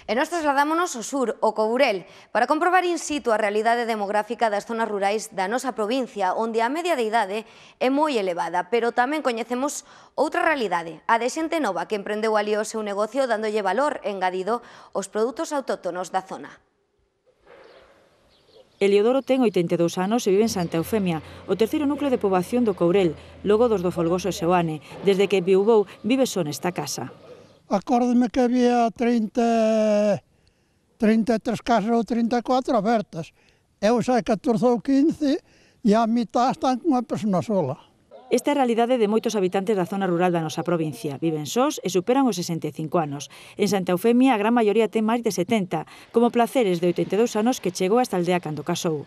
E nós trasladámonos ao sur, ao Courel, para comprobar in situ a realidade demográfica das zonas rurais da nosa provincia, onde a media de idade é moi elevada, pero tamén coñecemos outra realidade, a de xente nova que emprendeu ali o seu negocio dándolle valor engadido aos produtos autóctonos da zona. Eliodoro ten 82 anos e vive en Santa Eufemia, o terceiro núcleo de poboación do Courel, logo dos do Folgoso e Seoane. Desde que viuvou, vive só nesta casa. Acórdome que había 33 casas ou 34 abertas. Eu xa 14 ou 15 e a mitad están con unha persona sola. Esta é a realidade de moitos habitantes da zona rural da nosa provincia. Viven sós e superan os 65 anos. En Santa Eufemia a gran maioría ten máis de 70, como Placeres, de 82 anos, que chegou a esta aldea cando casou.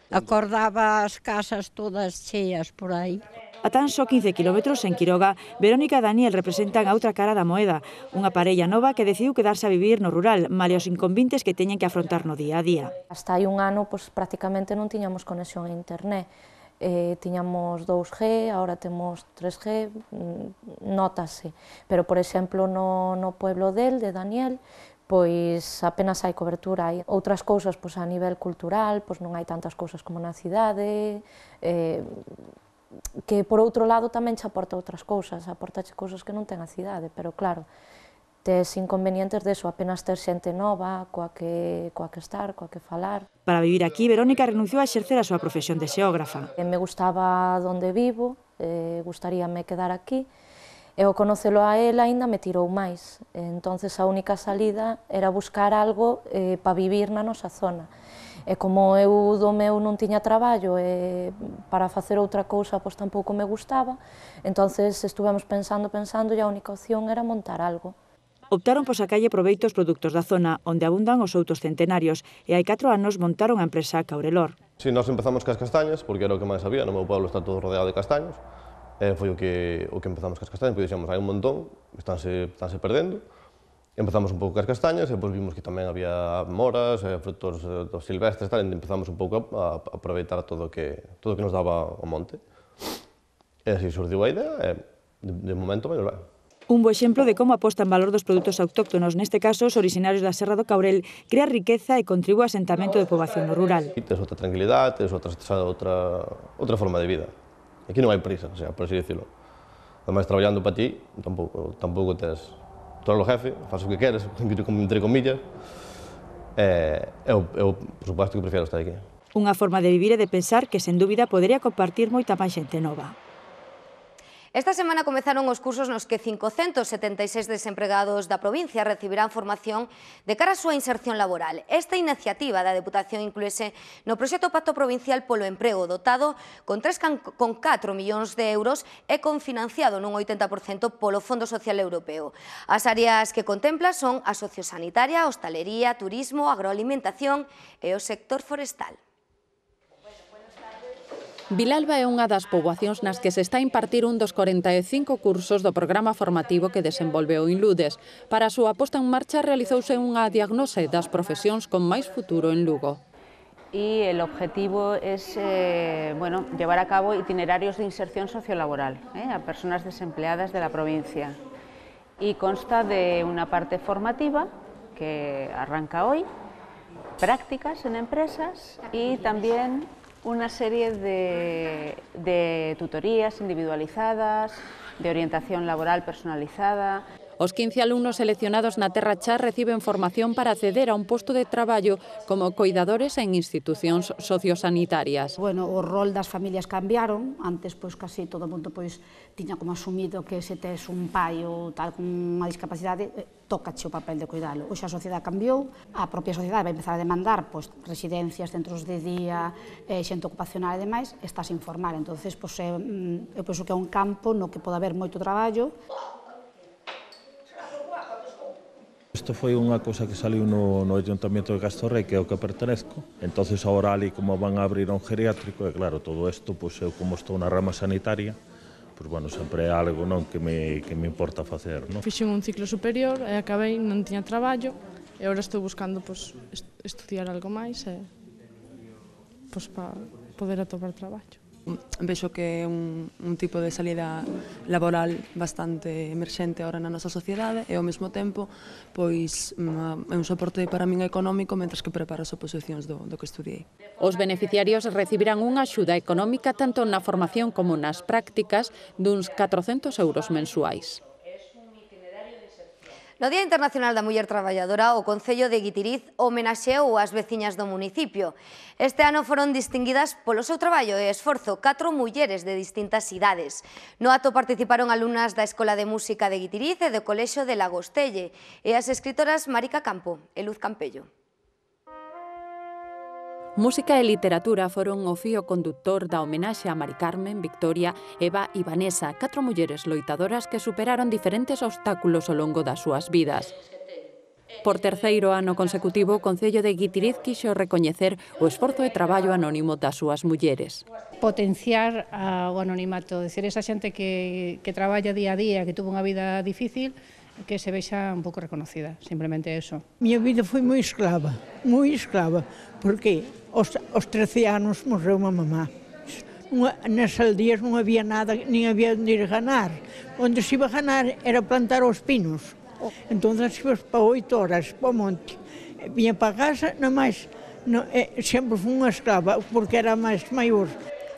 Acordaba as casas todas cheas por aí. A tan só 15 kilómetros, en Quiroga, Verónica e Daniel representan a outra cara da moeda, unha parella nova que decidiu quedarse a vivir no rural, malia os inconvenientes que teñen que afrontar no día a día. Hasta hai un ano, prácticamente non tiñamos conexión a internet. Tiñamos 2G, agora temos 3G, nótase. Pero, por exemplo, no pueblo de Daniel, pois apenas hai cobertura. Hai outras cousas a nivel cultural, non hai tantas cousas como na cidade, que por outro lado tamén che aporta outras cousas, aportache cousas que non ten a cidade, pero claro, tes inconvenientes deso, apenas ter xente nova, coa que estar, coa que falar. Para vivir aquí, Verónica renunciou a exercer a súa profesión de xeógrafa. Me gustaba onde vivo, gustaríame quedar aquí, e ao conocelo a ela aínda me tirou máis. Entonces a única salida era buscar algo para vivir na nosa zona. E como eu do meu non tiña traballo e para facer outra cousa tampouco me gustaba, entonces estuvemos pensando e a única opción era montar algo. Optaron por sacalle proveito aos produtos da zona, onde abundan os outos centenarios, e hai 4 anos montaron a empresa Caurelor. Si, nós empezamos cas castañas, porque era o que máis había, no meu pueblo está todo rodeado de castaños, foi o que empezamos cas castañas, porque dixemos, hai un montón, estanse perdendo. Empezamos un pouco cas castañas e depois vimos que tamén había moras, frutos dos silvestres, e empezamos un pouco a aproveitar todo o que nos daba o monte. E así surdiu a idea e de momento vai nos ben. Un bo exemplo de como a posta en valor dos produtos autóctonos, neste caso os originarios da Serra do Caurel, crea riqueza e contribúe ao asentamento de poboación no rural. Tes outra tranquilidade, tes outra forma de vida. Aquí non hai prisa, por así dicilo. Ademais, traballando para ti, tampouco tes... Tú eres o jefe, faz o que queres, entre comillas, eu, por suposto, que prefiero estar aquí. Unha forma de vivir e de pensar que, sen dúbida, podería compartir moita máis xente nova. Esta semana comezaron os cursos nos que 576 desempregados da provincia recibirán formación de cara á súa inserción laboral. Esta iniciativa da Deputación inclúese no proxecto Pacto Provincial polo Emprego, dotado con 3,4 millóns de euros e confinanciado nun 80% polo Fondo Social Europeo. As áreas que contempla son a sociosanitaria, hostalería, turismo, agroalimentación e o sector forestal. Vilalba é unha das poboacións nas que se está a impartir un dos 45 cursos do programa formativo que desenvolveu Inludes. Para a súa posta en marcha realizouse unha diagnose das profesións con máis futuro en Lugo. Y el objetivo es llevar a cabo itinerarios de inserción sociolaboral a personas desempleadas de la provincia. Y consta de una parte formativa, que arranca hoy, prácticas en empresas y también una serie de tutorías individualizadas, de orientación laboral personalizada. Os 15 alumnos seleccionados na Terra Chá reciben formación para acceder a un posto de traballo como coidadores en institucións sociosanitarias. Bueno, o rol das familias cambiaron, antes casi todo o mundo tiña como asumido que se tes un pai ou tal con unha discapacidade, tócache o papel de cuidalo. Hoxe a sociedade cambiou, a propia sociedade vai empezar a demandar residencias, centros de día, xente ocupacional e demais, está sin formar. Entón, eu penso que é un campo no que pode haber moito traballo. Isto foi unha cousa que saliu no Ayuntamiento de Castorrei, que é o que pertenezco. Entonces, agora ali, como van a abrir un geriátrico, e claro, todo isto, eu como estou na rama sanitaria, sempre é algo que me importa facer. Fixen un ciclo superior e acabei, non tiña traballo, e agora estou buscando estudiar algo máis para poder atopar traballo. Vexo que é un tipo de salida laboral bastante emerxente ahora na nosa sociedade e ao mesmo tempo pois é un soporte para min económico mentres que preparo as oposicións do que estudiei. Os beneficiarios recibirán unha axuda económica tanto na formación como nas prácticas duns 400 euros mensuais. No Día Internacional da Muller Traballadora, o Concello de Guitiriz homenaxeou as veciñas do municipio. Este ano foron distinguidas polo seu traballo e esforzo 4 mulleres de distintas idades. No acto participaron alumnas da Escola de Música de Guitiriz e do Colexio de Lagostelle e as escritoras Marica Campo e Luz Campello. Música e literatura foron o fío conductor da homenaxe a Mari Carmen, Victoria, Eva e Vanessa, 4 mulleres loitadoras que superaron diferentes obstáculos ao longo das súas vidas. Por terceiro ano consecutivo, o Concello de Guitiriz quixo recoñecer o esforzo e traballo anónimo das súas mulleres. Potenciar o anonimato, decir, esa xente que traballa día a día, que tuvo unha vida difícil, que se vexa un pouco reconocida, simplemente eso. Miña vida foi moi esclava, porque aos 13 anos morreu unha mamá. Nas aldeas non había nada, nin había onde ir ganar. Onde se iba a ganar era plantar os pinos. Entón, ibas para 8 horas para o monte. Viña para casa, nada máis, sempre foi unha esclava, porque era máis maior.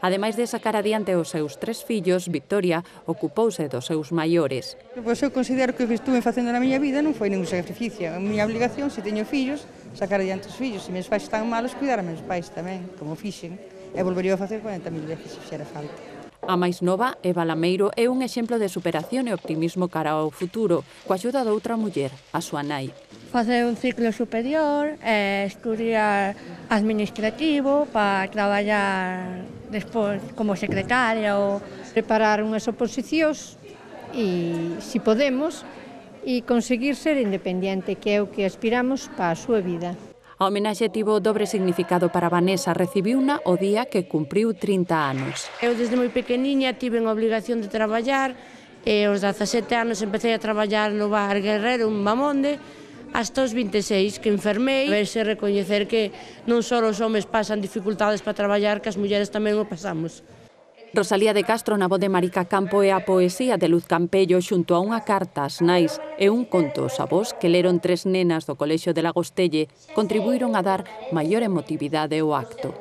Ademais de sacar adiante os seus 3 fillos, Victoria ocupouse dos seus maiores. Pois eu considero que o que estuve facendo na miña vida non foi ningún sacrificio. A miña obligación, se teño fillos, sacar adiante os fillos. Se meus pais están malos, cuidar a meus pais tamén, como fixen. E volvería a facer 40.000 veces, se fixera falta. A máis nova, Eva Lameiro, é un exemplo de superación e optimismo cara ao futuro, coa axuda doutra muller, a súa nai. Facer un ciclo superior e estudiar administrativo para traballar despois como secretaria ou preparar unhas oposicións e, se podemos, e conseguir ser independente, que é o que aspiramos para a súa vida. A homenaxe tivo dobre significado para Vanessa, recibiuna o día que cumpriu 30 anos. Eu desde moi pequeniña tive a obligación de traballar e aos 17 anos empecé a traballar no bar Guerrero, en Mamonde, hasta os 26 que enfermei, verse recoñecer que non só os homes pasan dificultades para traballar, que as mulleres tamén o pasamos. Rosalía de Castro, na voz de Marica Campo, e a poesía de Luz Campello xunto a unha carta ás nais e un conto aos avós que leron 3 nenas do Colexio de Lagostelle contribuíron a dar maior emotividade ao acto.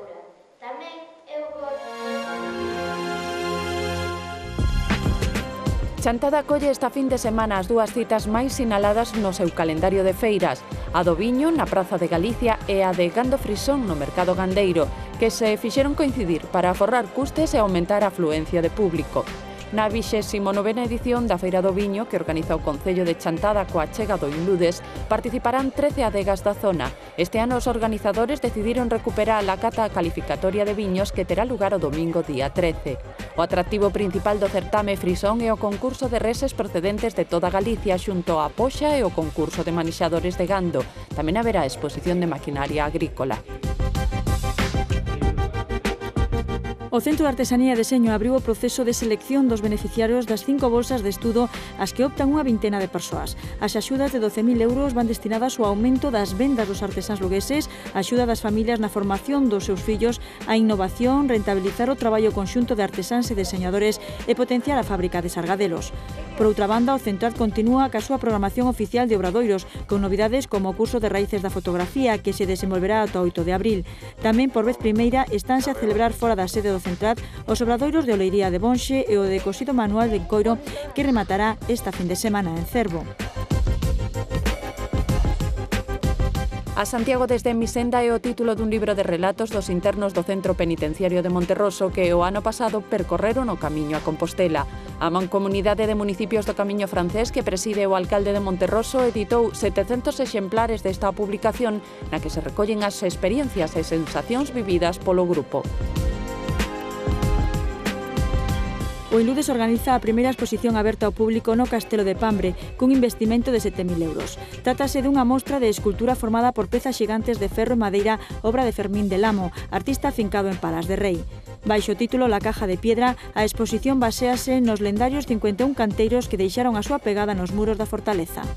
Chantada acolle esta fin de semana as 2 citas máis sinaladas no seu calendario de feiras, a do Viño na Praza de Galicia e a de Gando Frisón no Mercado Gandeiro, que se fixeron coincidir para aforrar custes e aumentar a afluencia de público. Na 29ª edición da Feira do Viño, que organiza o Concello de Chantada coa chega do Inludes, participarán 13 adegas da zona. Este ano os organizadores decidiron recuperar a cata calificatoria de viños que terá lugar o domingo día 13. O atractivo principal do certame Frisón é o concurso de reses procedentes de toda Galicia xunto a poxa e o concurso de manexadores de gando. Tamén haberá exposición de maquinaria agrícola. O Centro de Artesanía e Deseño abriu o proceso de selección dos beneficiarios das 5 bolsas de estudo ás que optan unha vintena de persoas. As axudas de 12.000 euros van destinadas ao aumento das vendas dos artesáns lugueses, a axuda das familias na formación dos seus fillos, a innovación, rentabilizar o traballo conxunto de artesáns e deseñadores e potenciar a fábrica de Sargadelos. Por outra banda, o Centrat continúa ca súa programación oficial de obradoiros, con novidades como o curso de raíces da fotografía que se desenvolverá ata 8 de abril. Tamén, por vez primeira, estánse a celebrar fora da sede do Centrat os obradoiros de Oleiría de Bonxe e o de cosido manual de Coiro que rematará esta fin de semana en Cervo. A Santiago desde mi senda é o título dun libro de relatos dos internos do Centro Penitenciario de Monterroso que o ano pasado percorreron o camiño a Compostela. A Mancomunidade de Municipios do Camiño Francés que preside o alcalde de Monterroso editou 700 exemplares desta publicación na que se recollen as experiencias e sensacións vividas polo grupo. O Inludes organiza a primeira exposición aberta ao público no Castelo de Pambre, cun investimento de 7.000 euros. Trátase dunha mostra de escultura formada por pezas xigantes de ferro e madeira, obra de Fermín del Amo, artista afincado en Palas de Rei. Baixo o título La Caja de Piedra, a exposición baséase nos lendarios 51 canteiros que deixaron a súa pegada nos muros da fortaleza.